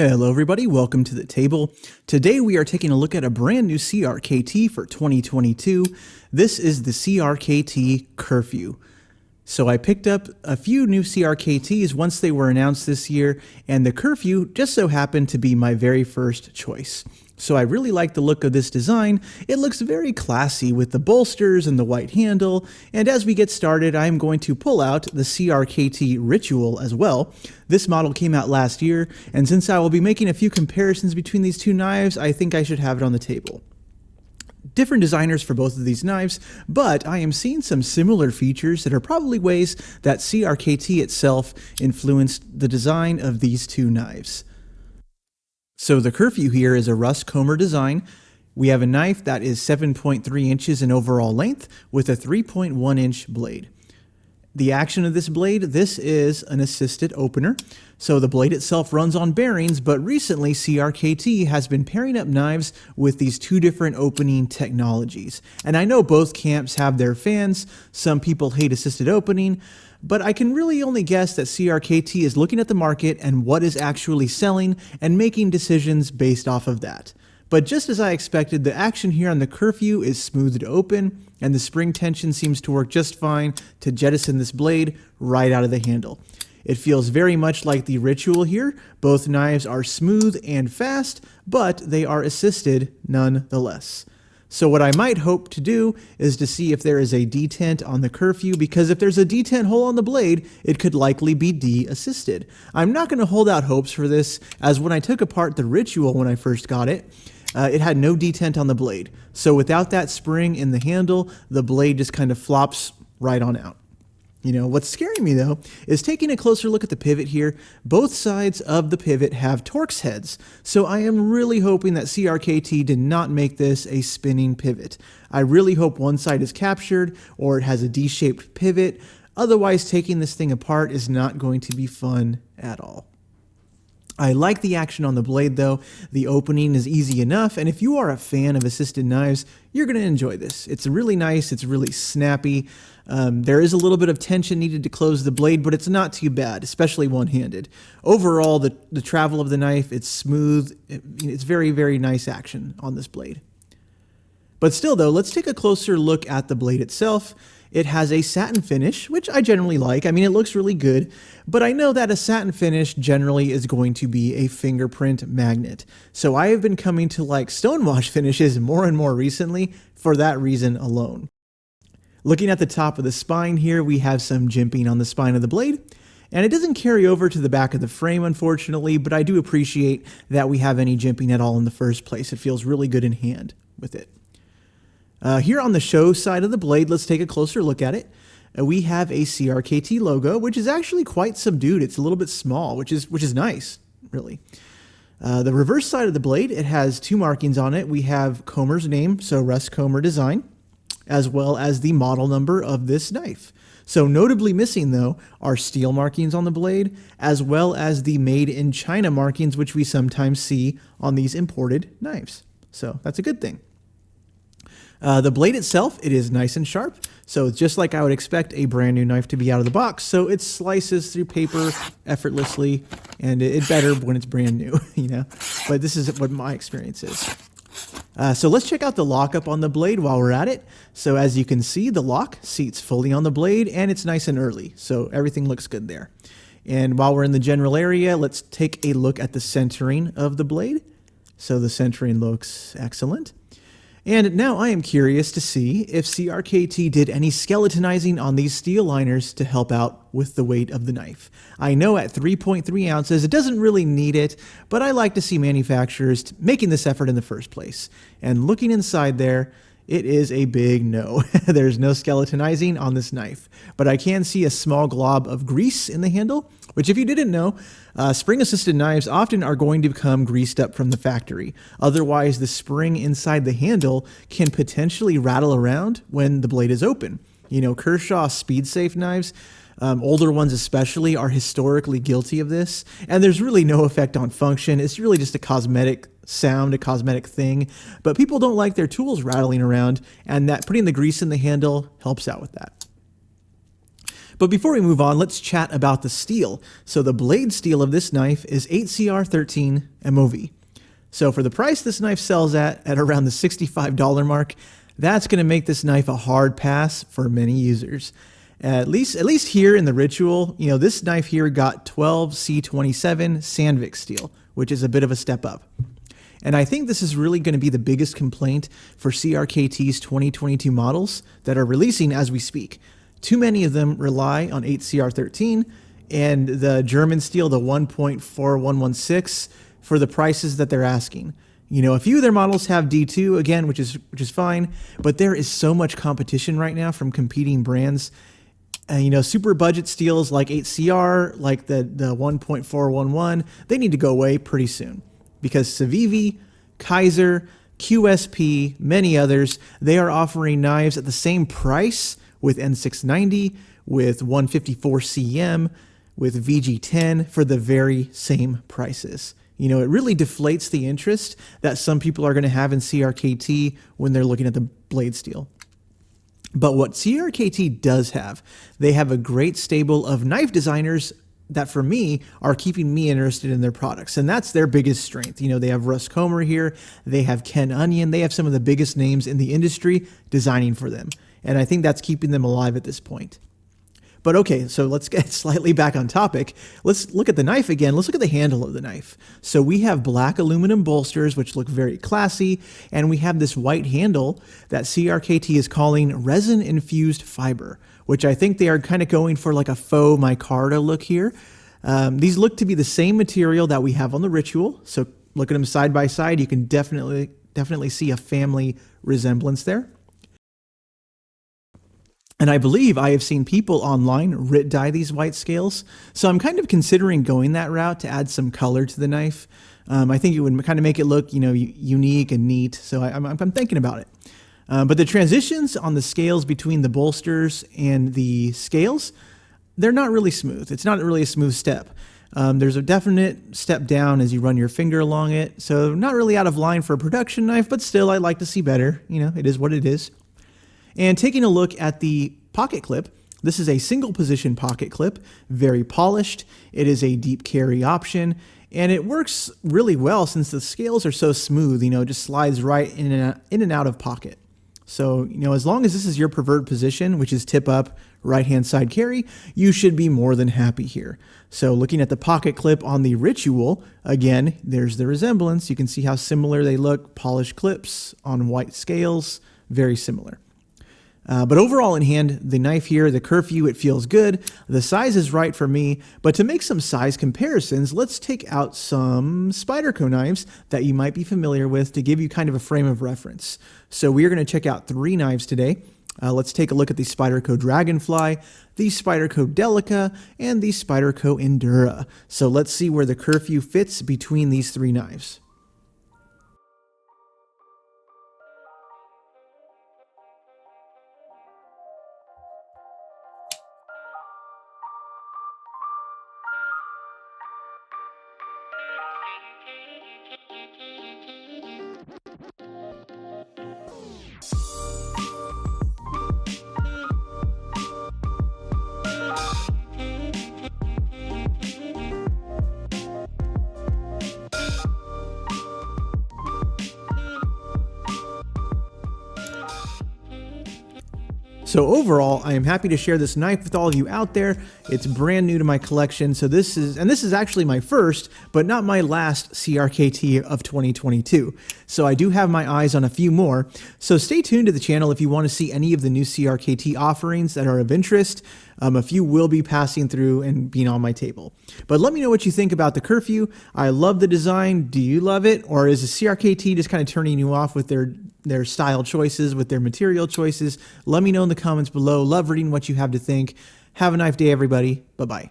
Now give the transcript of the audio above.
Hello everybody, welcome to the table. Today we are taking a look at a brand new CRKT for 2022. This is the CRKT Curfew. So I picked up a few new CRKTs once they were announced this year, and the Curfew just so happened to be my very first choice. So I really like the look of this design. It looks very classy with the bolsters and the white handle. And as we get started, I'm going to pull out the CRKT Ritual as well. This model came out last year, and since I will be making a few comparisons between these two knives, I think I should have it on the table. Different designers for both of these knives, but I am seeing some similar features that are probably ways that CRKT itself influenced the design of these two knives. So the Curfew here is a Russ Kommer design. We have a knife that is 7.3 inches in overall length with a 3.1 inch blade. The action of this blade, this is an assisted opener. So the blade itself runs on bearings, but recently CRKT has been pairing up knives with these two different opening technologies. And I know both camps have their fans. Some people hate assisted opening, but I can really only guess that CRKT is looking at the market and what is actually selling and making decisions based off of that. But just as I expected, the action here on the Curfew is smoothed open, and the spring tension seems to work just fine to jettison this blade right out of the handle. It feels very much like the Ritual here. Both knives are smooth and fast, but they are assisted nonetheless. So what I might hope to do is to see if there is a detent on the Curfew, because if there's a detent hole on the blade, it could likely be de-assisted. I'm not going to hold out hopes for this, as when I took apart the Ritual when I first got it, it had no detent on the blade. So without that spring in the handle, the blade just kind of flops right on out. You know, what's scaring me though is taking a closer look at the pivot here. Both sides of the pivot have Torx heads, so I am really hoping that CRKT did not make this a spinning pivot. I really hope one side is captured or it has a D-shaped pivot. Otherwise, taking this thing apart is not going to be fun at all. I like the action on the blade though. The opening is easy enough, and if you are a fan of assisted knives, you're going to enjoy this. It's really nice, it's really snappy. There is a little bit of tension needed to close the blade, but it's not too bad, especially one-handed. Overall, the travel of the knife, it's smooth. It's very, very nice action on this blade. But still though, let's take a closer look at the blade itself. It has a satin finish, which I generally like. I mean, it looks really good, but I know that a satin finish generally is going to be a fingerprint magnet. So I have been coming to like stonewash finishes more and more recently for that reason alone. Looking at the top of the spine here, we have some jimping on the spine of the blade, and it doesn't carry over to the back of the frame, unfortunately, but I do appreciate that we have any jimping at all in the first place. It feels really good in hand with it. Here on the show side of the blade, let's take a closer look at it. We have a CRKT logo, which is actually quite subdued. It's a little bit small, which is nice, really. The reverse side of the blade, it has two markings on it. We have Kommer's name, so Russ Kommer design, as well as the model number of this knife. So notably missing, though, are steel markings on the blade, as well as the made in China markings, which we sometimes see on these imported knives. So that's a good thing. The blade itself, it is nice and sharp, so it's just like I would expect a brand new knife to be out of the box. So it slices through paper effortlessly, and it's better when it's brand new, you know. But this is what my experience is. So let's check out the lockup on the blade while we're at it. So as you can see, the lock seats fully on the blade, and it's nice and early, so everything looks good there. And while we're in the general area, let's take a look at the centering of the blade. So the centering looks excellent. And now I am curious to see if CRKT did any skeletonizing on these steel liners to help out with the weight of the knife. I know at 3.3 ounces, it doesn't really need it, but I like to see manufacturers making this effort in the first place. And looking inside there, it is a big no. There's no skeletonizing on this knife, but I can see a small glob of grease in the handle, which if you didn't know, spring-assisted knives often are going to become greased up from the factory. Otherwise, the spring inside the handle can potentially rattle around when the blade is open. You know, Kershaw speed-safe knives, older ones especially, are historically guilty of this, and there's really no effect on function. It's really just a cosmetic sound, a cosmetic thing, but people don't like their tools rattling around, and that putting the grease in the handle helps out with that. But before we move on, let's chat about the steel. So the blade steel of this knife is 8CR13 MOV. So for the price this knife sells at around the $65 mark, that's going to make this knife a hard pass for many users. At least here in the Ritual, this knife here got 12C27 Sandvik steel, which is a bit of a step up. And I think this is really going to be the biggest complaint for CRKT's 2022 models that are releasing as we speak. Too many of them rely on 8CR13 and the German steel, the 1.4116, for the prices that they're asking. A few of their models have D2 again, which is fine, but there is so much competition right now from competing brands. Super budget steels like 8CR, like the 1.411, they need to go away pretty soon because Civivi, Kaiser, QSP, many others, they are offering knives at the same price with N690, with 154 CM, with VG10 for the very same prices. It really deflates the interest that some people are going to have in CRKT when they're looking at the blade steel. But what CRKT does have, they have a great stable of knife designers that for me are keeping me interested in their products. And that's their biggest strength. They have Russ Kommer here, they have Ken Onion, they have some of the biggest names in the industry designing for them. And I think that's keeping them alive at this point. But okay, so let's get slightly back on topic. Let's look at the knife again. Let's look at the handle of the knife. So we have black aluminum bolsters, which look very classy, and we have this white handle that CRKT is calling resin-infused fiber, which I think they are kind of going for like a faux micarta look here. These look to be the same material that we have on the Ritual. So look at them side by side. You can definitely see a family resemblance there. And I believe I have seen people online RIT dye these white scales. So I'm kind of considering going that route to add some color to the knife. I think it would kind of make it look, unique and neat. So I'm thinking about it. But the transitions on the scales between the bolsters and the scales, they're not really smooth. It's not really a smooth step. There's a definite step down as you run your finger along it. So not really out of line for a production knife, but still I'd like to see better. It is what it is. And taking a look at the pocket clip, this is a single position pocket clip, very polished. It is a deep carry option, and it works really well since the scales are so smooth, it just slides right in and out of pocket. So, as long as this is your preferred position, which is tip up, right-hand side carry, you should be more than happy here. So looking at the pocket clip on the Ritual, again, there's the resemblance. You can see how similar they look, polished clips on white scales, very similar. But overall in hand, the knife here, the Curfew, it feels good. The size is right for me. But to make some size comparisons, let's take out some Spyderco knives that you might be familiar with to give you kind of a frame of reference. So we are going to check out 3 knives today. Let's take a look at the Spyderco Dragonfly, the Spyderco Delica, and the Spyderco Endura. So let's see where the Curfew fits between these 3 knives. So overall, I am happy to share this knife with all of you out there. It's brand new to my collection. So this is actually my first, but not my last CRKT of 2022. So I do have my eyes on a few more. So stay tuned to the channel if you want to see any of the new CRKT offerings that are of interest. A few will be passing through and being on my table. But let me know what you think about the Curfew. I love the design. Do you love it? Or is the CRKT just kind of turning you off with their style choices, with their material choices? Let me know in the comments below. Love reading what you have to think. Have a nice day, everybody. Bye-bye.